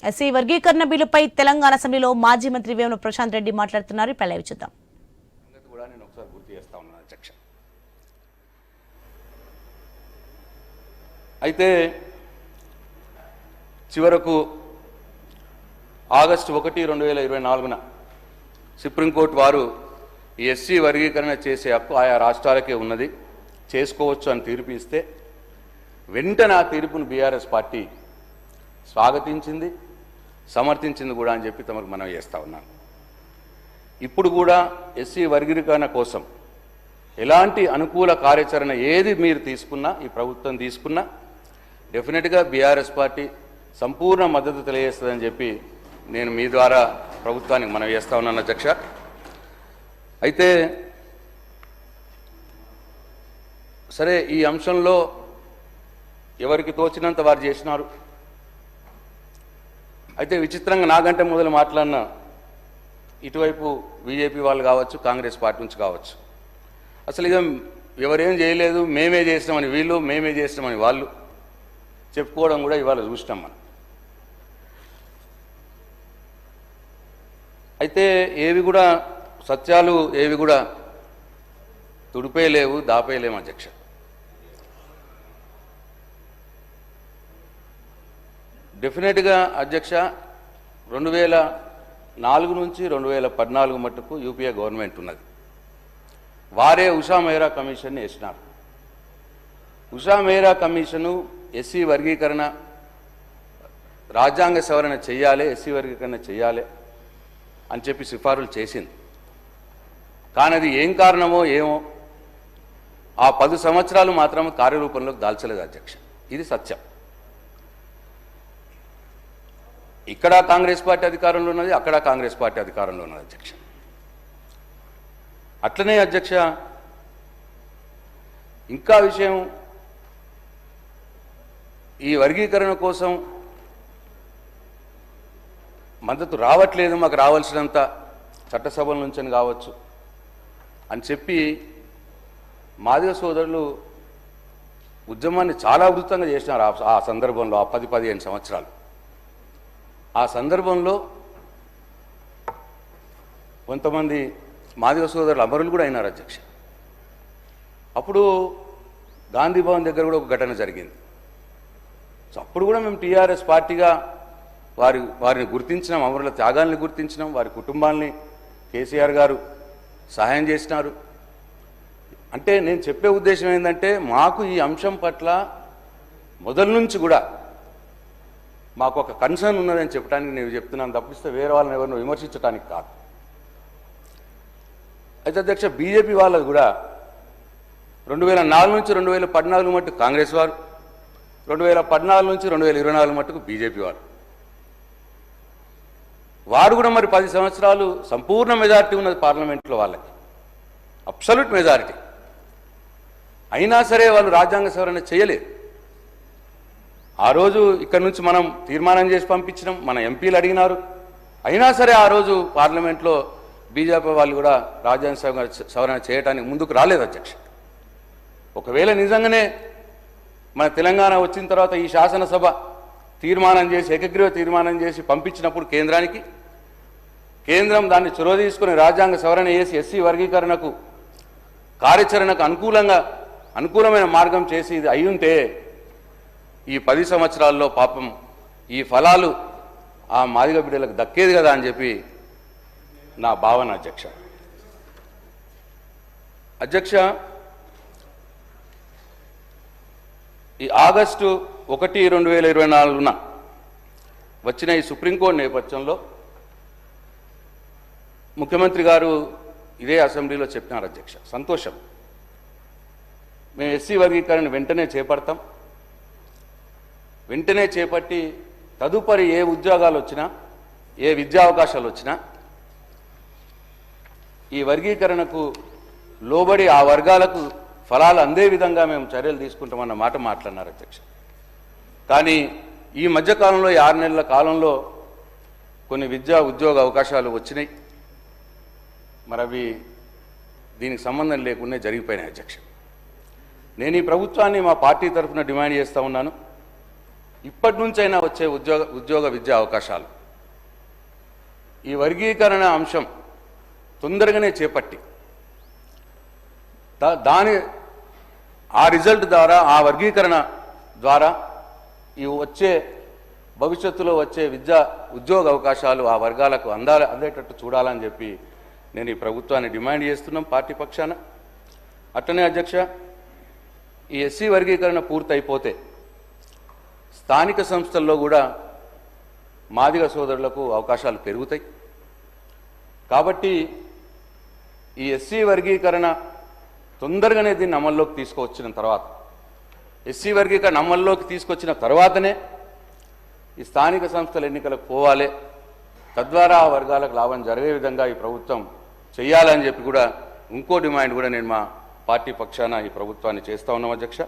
SC వర్గీకరణ బిల్లుపై తెలంగాణ అసెంబ్లీలో మాజీ మంత్రి వేముల ప్రశాంత్ రెడ్డి మాట్లాడుతున్నారు. ఇప్పుడు లైవ్ చూద్దాం. అయితే చివరకు ఆగస్టు 1, 2024 సుప్రీంకోర్టు వారు ఈ ఎస్సీ వర్గీకరణ చేసే హక్కు ఆయా రాష్ట్రాలకే ఉన్నది, చేసుకోవచ్చు అని తీర్పు ఇస్తే వెంటనే ఆ తీర్పును బీఆర్ఎస్ పార్టీ స్వాగతించింది, సమర్థించింది కూడా అని చెప్పి తమకు మనం చేస్తూ ఉన్నాం. ఇప్పుడు కూడా ఎస్సీ వర్గీకరణ కోసం ఎలాంటి అనుకూల కార్యాచరణ ఏది మీరు తీసుకున్నా, ఈ ప్రభుత్వం తీసుకున్నా డెఫినెట్గా బీఆర్ఎస్ పార్టీ సంపూర్ణ మద్దతు తెలియజేస్తుందని చెప్పి నేను మీ ద్వారా ప్రభుత్వానికి మనం చేస్తూ ఉన్నాను అధ్యక్ష. అయితే సరే, ఈ అంశంలో ఎవరికి తోచినంత వారు చేసినారు. అయితే విచిత్రంగా నాకంటే మొదలు మాట్లాడిన ఇటువైపు బీజేపీ వాళ్ళు కావచ్చు, కాంగ్రెస్ పార్టీ నుంచి కావచ్చు, అసలు ఇక ఎవరేం చేయలేదు, మేమే చేసినామని వీళ్ళు, మేమే చేసినామని వాళ్ళు చెప్పుకోవడం కూడా ఇవాళ చూసినాం మనం. అయితే ఏవి కూడా సత్యాలు ఏవి కూడా తుడిపేయలేవు, దాపేయలేము అధ్యక్ష. డెఫినెట్గా అధ్యక్ష 2004 నుంచి 2014 మట్టుకు యూపీఏ గవర్నమెంట్ ఉన్నది. వారే ఉషా మెహ్రా కమిషన్ని వేసినారు. ఉషా మెహ్రా కమిషను ఎస్సీ వర్గీకరణ రాజ్యాంగ సవరణ చేయాలి, ఎస్సీ వర్గీకరణ చేయాలి అని చెప్పి సిఫారులు చేసింది. కానీ అది ఏం కారణమో ఏమో ఆ 10 సంవత్సరాలు మాత్రం కార్యరూపంలోకి దాల్చలేదు అధ్యక్ష. ఇది సత్యం. ఇక్కడ కాంగ్రెస్ పార్టీ అధికారంలో ఉన్నది, అక్కడ కాంగ్రెస్ పార్టీ అధికారంలో ఉన్నది అధ్యక్ష. అట్లనే అధ్యక్ష ఇంకా విషయం, ఈ వర్గీకరణ కోసం మద్దతు రావట్లేదు, మాకు రావాల్సినంత చట్టసభల నుంచి కావచ్చు అని చెప్పి మాదిగ సోదరులు ఉద్యమాన్ని చాలా ఉధృతంగా చేసినారు. ఆ సందర్భంలో ఆ 10-15 సంవత్సరాలు ఆ సందర్భంలో కొంతమంది మాదిగ సోదరులు అమరులు కూడా అయినారు అధ్యక్ష. అప్పుడు గాంధీ భవన్ దగ్గర కూడా ఒక ఘటన జరిగింది. సో అప్పుడు కూడా మేము టీఆర్ఎస్ పార్టీగా వారిని గుర్తించినాం, అమరుల త్యాగాల్ని గుర్తించినాం, వారి కుటుంబాల్ని కేసీఆర్ గారు సహాయం చేసినారు. అంటే నేను చెప్పే ఉద్దేశం ఏంటంటే, మాకు ఈ అంశం పట్ల మొదల నుంచి కూడా మాకు ఒక కన్సర్న్ ఉన్నదని చెప్పడానికి నేను చెప్తున్నాను, తప్పిస్తే వేరే వాళ్ళని ఎవరిని విమర్శించడానికి కాదు. అయితే అధ్యక్ష బీజేపీ వాళ్ళది కూడా 2004 నుంచి 2014 మట్టుకు కాంగ్రెస్ వారు, 2014 నుంచి 2024 మట్టుకు బీజేపీ వారు కూడా మరి 10 సంవత్సరాలు సంపూర్ణ మెజారిటీ ఉన్నది పార్లమెంట్లో వాళ్ళకి, అబ్సల్యూట్ మెజారిటీ. అయినా సరే వాళ్ళు రాజ్యాంగ సవరణ చేయలేదు. ఆ రోజు ఇక్కడి నుంచి మనం తీర్మానం చేసి పంపించినాం, మన ఎంపీలు అడిగినారు. అయినా సరే ఆ రోజు పార్లమెంట్లో బీజేపీ వాళ్ళు కూడా రాజ్యాంగ సవరణ చేయడానికి ముందుకు రాలేదు అధ్యక్ష. ఒకవేళ నిజంగానే మన తెలంగాణ వచ్చిన తర్వాత ఈ శాసనసభ తీర్మానం చేసి, ఏకగ్రీవ తీర్మానం చేసి పంపించినప్పుడు కేంద్రానికి, కేంద్రం దాన్ని చొరవ తీసుకుని రాజ్యాంగ సవరణ చేసి ఎస్సీ వర్గీకరణకు కార్యాచరణకు అనుకూలమైన మార్గం చేసి ఇది అయ్యుంటే ఈ 10 సంవత్సరాల్లో పాపం ఈ ఫలాలు ఆ మాదిగ బిడ్డలకు దక్కేది కదా అని చెప్పి నా భావన అధ్యక్ష. అధ్యక్ష ఈ ఆగస్టు 1, 2024 వచ్చిన ఈ సుప్రీంకోర్టు నేపథ్యంలో ముఖ్యమంత్రి గారు ఇదే అసెంబ్లీలో చెప్పినారు అధ్యక్ష. సంతోషం, మేము ఎస్సీ వర్గీకరణ వెంటనే చేపడతాం, వెంటనే చేపట్టి తదుపరి ఏ ఉద్యోగాలు వచ్చినా, ఏ విద్యా అవకాశాలు వచ్చినా ఈ వర్గీకరణకు లోబడి ఆ వర్గాలకు ఫలాలు అందే విధంగా మేము చర్యలు తీసుకుంటామన్న మాట మాట్లాడినారు అధ్యక్ష. కానీ ఈ మధ్యకాలంలో, ఈ 6 నెలల కాలంలో కొన్ని విద్యా ఉద్యోగ అవకాశాలు వచ్చినాయి. మరి అవి దీనికి సంబంధం లేకుండా జరిగిపోయినాయి అధ్యక్ష. నేను ఈ ప్రభుత్వాన్ని మా పార్టీ తరఫున డిమాండ్ చేస్తూ ఉన్నాను, ఇప్పటి నుంచైనా వచ్చే ఉద్యోగ విద్యా అవకాశాలు ఈ వర్గీకరణ అంశం తొందరగానే చేపట్టి ఆ రిజల్ట్ ద్వారా, ఆ వర్గీకరణ ద్వారా ఈ భవిష్యత్తులో వచ్చే ఉద్యోగ అవకాశాలు ఆ వర్గాలకు అందేటట్టు చూడాలని చెప్పి నేను ఈ ప్రభుత్వాన్ని డిమాండ్ చేస్తున్నాం పార్టీ పక్షాన. అట్లనే అధ్యక్ష, ఈ ఎస్సీ వర్గీకరణ పూర్తయిపోతే స్థానిక సంస్థల్లో కూడా మాదిగ సోదరులకు అవకాశాలు పెరుగుతాయి. కాబట్టి ఈ ఎస్సీ వర్గీకరణ తొందరగానే దీన్ని అమల్లోకి తీసుకొచ్చిన తర్వాత, ఎస్సీ వర్గీకరణ అమల్లోకి తీసుకొచ్చిన తర్వాతనే ఈ స్థానిక సంస్థల ఎన్నికలకు పోవాలి, తద్వారా ఆ వర్గాలకు లాభం జరిగే విధంగా ఈ ప్రభుత్వం చేయాలని చెప్పి కూడా ఇంకో డిమాండ్ కూడా నేను మా పార్టీ పక్షాన ఈ ప్రభుత్వాన్ని చేస్తా ఉన్నాం అధ్యక్ష.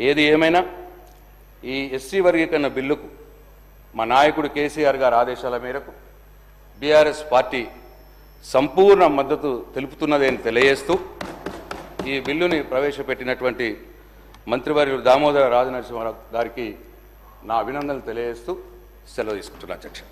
ఏది ఏమైనా ఈ ఎస్సీ వర్గీకరణ బిల్లుకు మా నాయకుడు కేసీఆర్ గారి ఆదేశాల మేరకు బీఆర్ఎస్ పార్టీ సంపూర్ణ మద్దతు తెలుపుతున్నదని తెలియజేస్తూ ఈ బిల్లుని ప్రవేశపెట్టినటువంటి మంత్రివర్యులు దామోదర రాజనరసింహారావు గారికి నా అభినందనలు తెలియజేస్తూ సెలవు తీసుకుంటున్నా అధ్యక్ష.